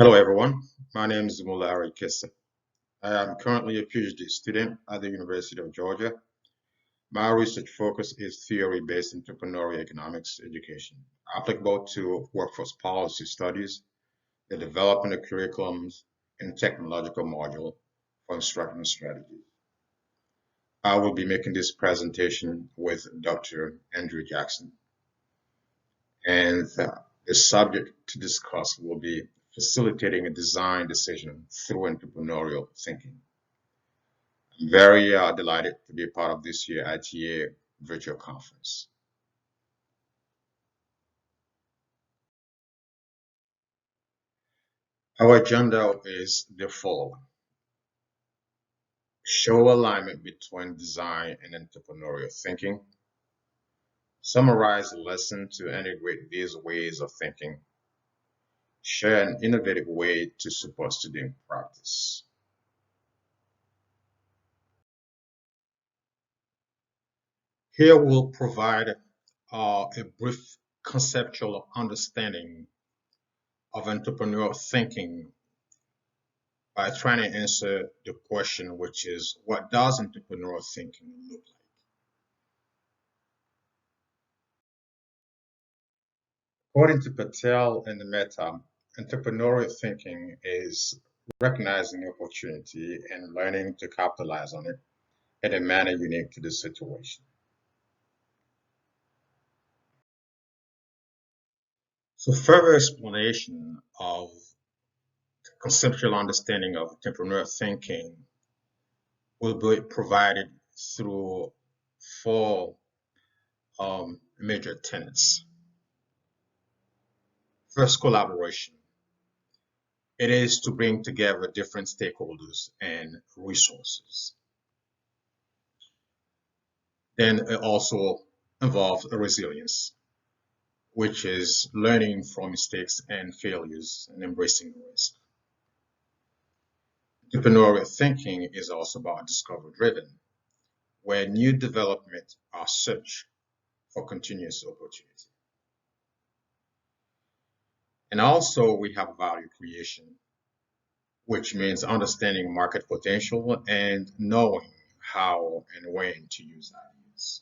Hello, everyone. My name is Mulari Kissa. I am currently a PhD student at the University of Georgia. My research focus is theory-based entrepreneurial economics education, applicable to workforce policy studies, the development of curriculums, and technological module for instructional strategies. I will be making this presentation with Dr. Andrew Jackson, and the subject to discuss will be facilitating a design decision through entrepreneurial thinking. I'm very delighted to be a part of this year's ITA virtual conference. Our agenda is the following. Show alignment between design and entrepreneurial thinking. Summarize the lesson to integrate these ways of thinking. Share an innovative way to support student practice. Here we'll provide a brief conceptual understanding of entrepreneurial thinking by trying to answer the question, which is, what does entrepreneurial thinking look like? According to Patel and Mehta, entrepreneurial thinking is recognizing opportunity and learning to capitalize on it in a manner unique to the situation. So further explanation of conceptual understanding of entrepreneurial thinking will be provided through four major tenets. First, collaboration. It is to bring together different stakeholders and resources. Then it also involves resilience, which is learning from mistakes and failures and embracing risk. Entrepreneurial thinking is also about discovery driven, where new development are search for continuous opportunity. And also we have value creation, which means understanding market potential and knowing how and when to use ideas.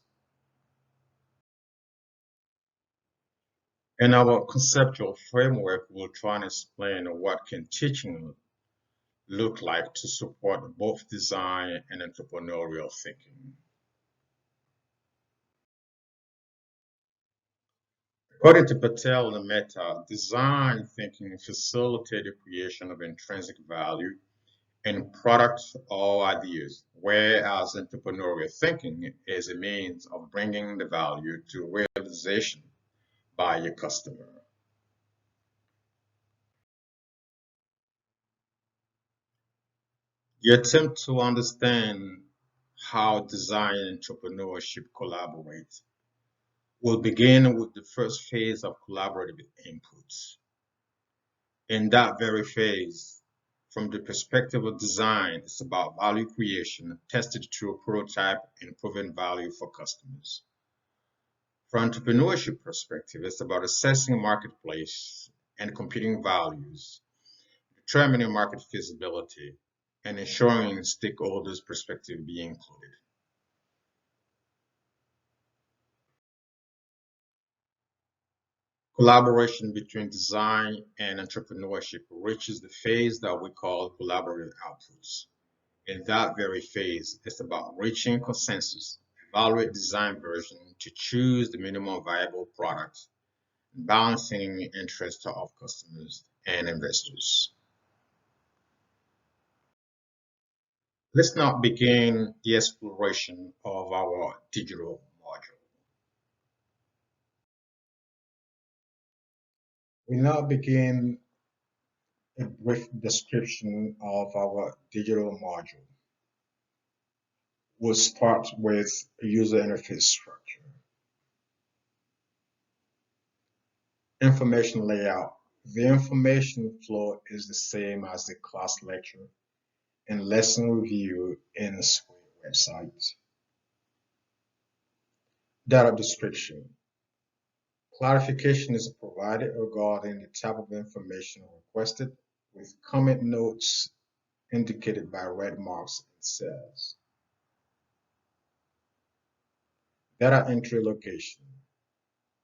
In our conceptual framework, we'll try and explain what can teaching look like to support both design and entrepreneurial thinking. According to Patel and Mehta, design thinking facilitates the creation of intrinsic value in products or ideas, whereas entrepreneurial thinking is a means of bringing the value to realization by your customer. The attempt to understand how design and entrepreneurship collaborate will begin with the first phase of collaborative inputs. In that very phase, from the perspective of design, it's about value creation tested through a prototype and proven value for customers. From entrepreneurship perspective, it's about assessing marketplace and competing values, determining market feasibility, and ensuring stakeholders' perspective be included. Collaboration between design and entrepreneurship reaches the phase that we call collaborative outputs. In that very phase, it's about reaching consensus, evaluate design version to choose the minimum viable product, balancing interests of customers and investors. Let's now begin the exploration of our digital module. We now begin a brief description of our digital module. We'll start with user interface structure. Information layout. The information flow is the same as the class lecture and lesson review in the school website. Data description. Clarification is provided regarding the type of information requested, with comment notes indicated by red marks in cells. Data entry location.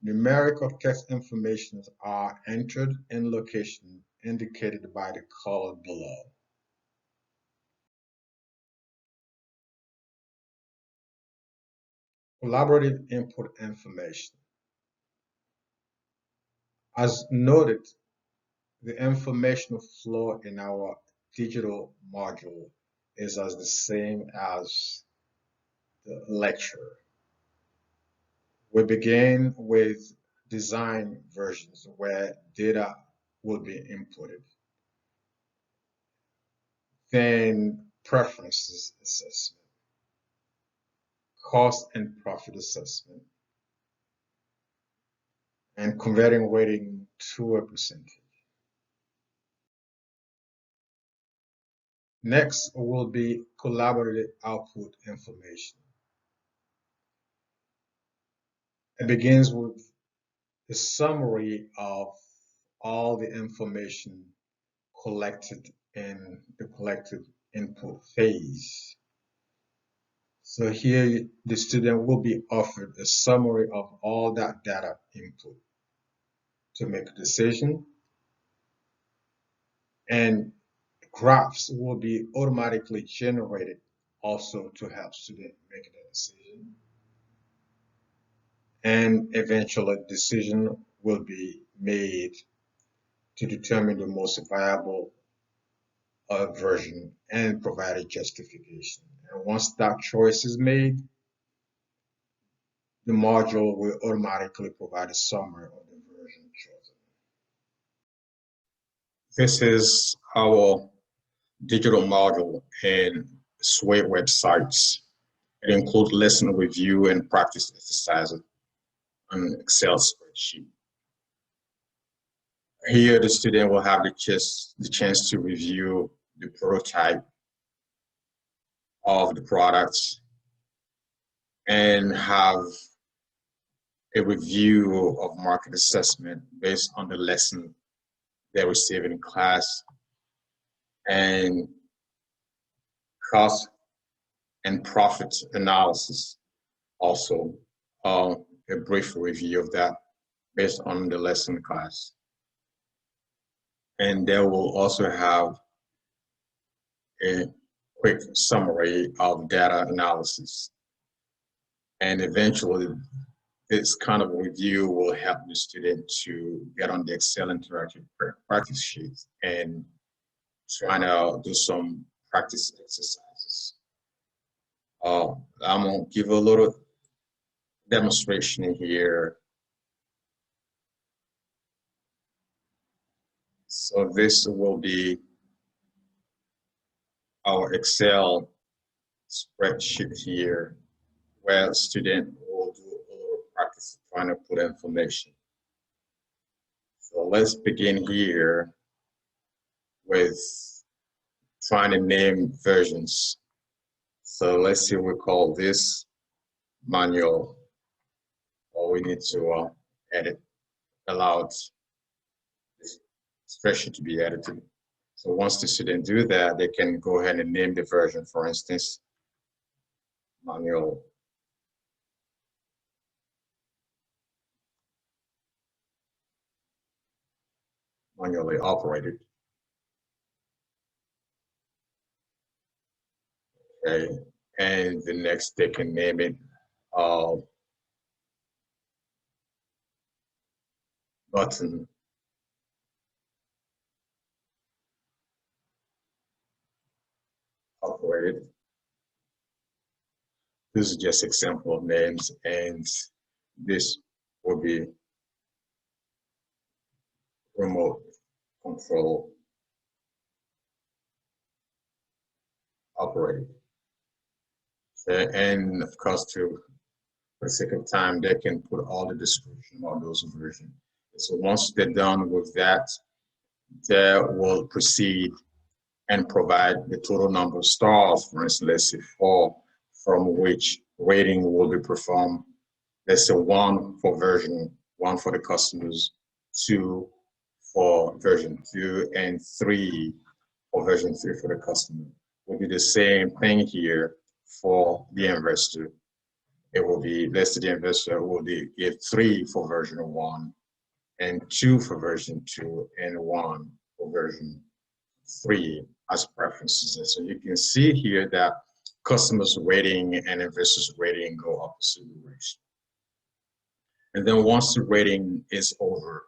Numeric or text informations are entered in location indicated by the color below. Collaborative input information. As noted, the informational flow in our digital module is as the same as the lecture. We begin with design versions where data will be inputted. Then preferences assessment, cost and profit assessment, and converting weighting to a percentage. Next will be collaborative output information. It begins with a summary of all the information collected in the collective input phase. So here the student will be offered a summary of all that data input to make a decision, and graphs will be automatically generated also to help students make that decision. And eventually a decision will be made to determine the most viable version and provide a justification. And once that choice is made, the module will automatically provide a summary of the version chosen. This is our digital module in SWAY websites. It includes lesson review and practice exercises on Excel spreadsheet. Here, the student will have the chance to review the prototype of the products and have a review of market assessment based on the lesson they receive in class, and cost and profit analysis, also a brief review of that based on the lesson class. And they will also have a quick summary of data analysis. And eventually, this kind of review will help the student to get on the Excel interactive practice sheet and try to do some practice exercises. I'm gonna give a little demonstration here. So this will be our Excel spreadsheet here, where the student will do a little practice trying to put information. So let's begin here with trying to name versions. So let's see, we call this manual, or we need to edit, allow this spreadsheet to be edited. So once the student do that, they can go ahead and name the version. For instance, manually operated. Okay, and the next they can name it button operated. This is just example of names, and this will be remote control operated. And of course, for the sake of time, they can put all the description on those versions. So once they're done with that, they will proceed and provide the total number of stars, for instance, let's say 4, from which rating will be performed. Let's say 1 for version, 1 for the customers, 2 for version 2 and 3 for version 3 for the customer. Will be the same thing here for the investor. It will be, let's say the investor will give 3 for version 1 and 2 for version 2 and 1 for version 3 as preferences. And so you can see here that customers' rating and investors' rating go opposite direction. And then once the rating is over,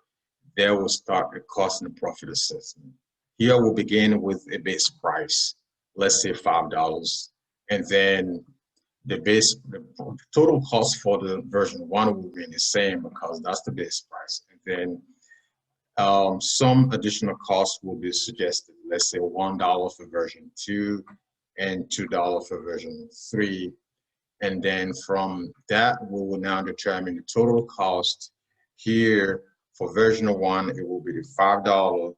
there will start the cost and profit assessment. Here we'll begin with a base price, let's say $5, and then the total cost for the version 1 will be the same because that's the base price. And then some additional costs will be suggested, let's say $1 for version 2 and $2 for version 3. And then from that, we will now determine the total cost. Here for version 1, it will be the $5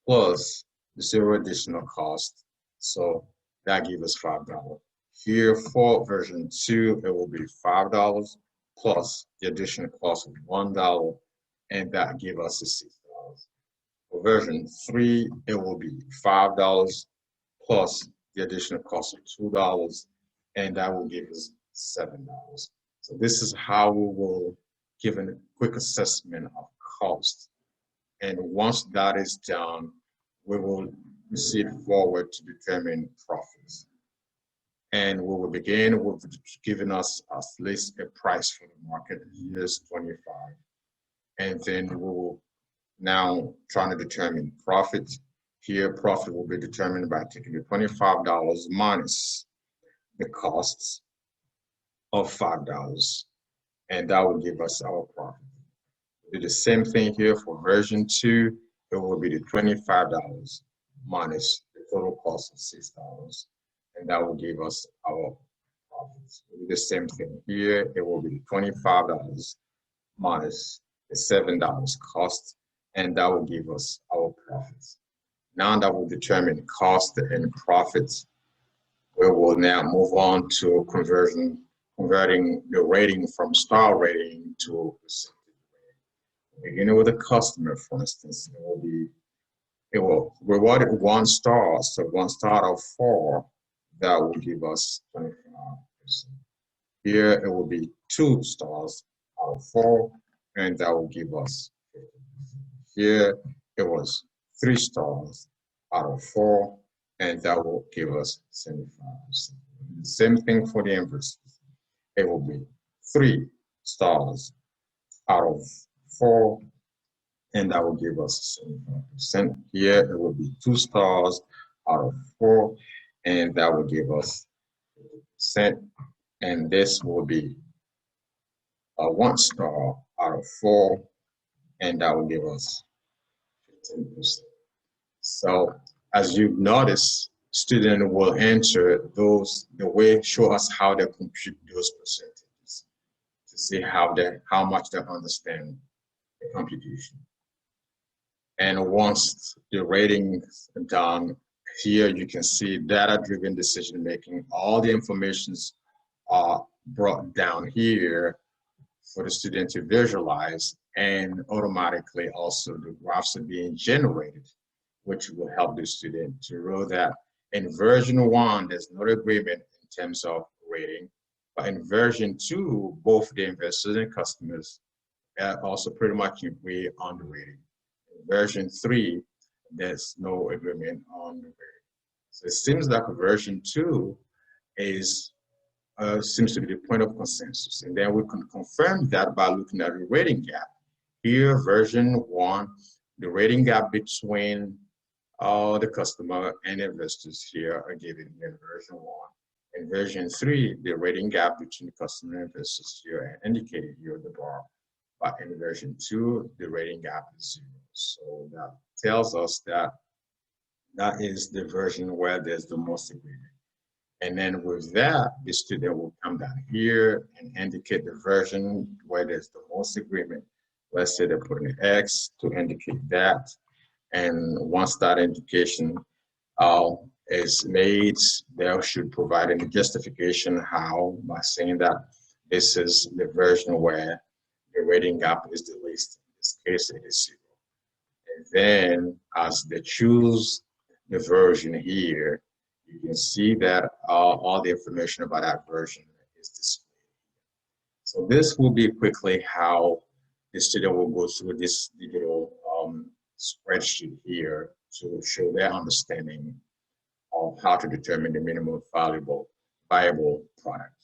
plus 0 additional cost. So that gives us $5. Here for version 2, it will be $5 plus the additional cost of $1, and that gives us $6. For version 3, it will be $5 plus the additional cost of $2, and that will give us $7. So this is how we will give a quick assessment of cost. And once that is done, we will proceed forward to determine profits. And we will begin with giving us at least a price for the market. Here's 25. And then we will now try to determine profit. Here, profit will be determined by taking the $25 minus the costs of $5, and that will give us our profit. We do the same thing here for version 2. It will be the $25 minus the total cost of $6, and that will give us our profits. We do the same thing here. It will be $25 minus the $7 cost, and that will give us our profits. Now that we determine cost and profits, we will now move on to converting the rating from star rating to percentage rating. Beginning with the customer, for instance, it will reward it 1 star. So 1 star out of 4, that will give us 25%. Here it will be 2 stars out of 4, and that will give us 50%. Here it was 3 stars out of 4, and that will give us 75%. The same thing for the investors. It will be 3 stars out of 4, and that will give us 75%. Here it will be 2 stars out of 4, and that will give us 50%. And this will be 1 star out of 4, and that will give us 15%. So as you notice, student will enter those, the way show us how they compute those percentages to see how much they understand the computation. And once the rating is done, here you can see data-driven decision making. All the informations are brought down here for the student to visualize, and automatically also the graphs are being generated, which will help the student to know that in version 1, there's no agreement in terms of rating, but in version 2, both the investors and customers also pretty much agree on the rating. In version 3, there's no agreement on the rating. So it seems like version 2 is seems to be the point of consensus, and then we can confirm that by looking at the rating gap. Here, version 1, the rating gap between the customer and investors here are given in version 1. In version 3, the rating gap between the customer and investors here are indicated here at the bar. But in version 2, the rating gap is 0. So that tells us that that is the version where there's the most agreement. And then with that, the student will come down here and indicate the version where there's the most agreement. Let's say they put an X to indicate that. And once that indication is made, they should provide a justification how, by saying that this is the version where the rating gap is the least. In this case, it is 0. And then as they choose the version here, you can see that all the information about that version is displayed. So this will be quickly how the student will go through this digital spreadsheet here to show their understanding of how to determine the minimum viable product.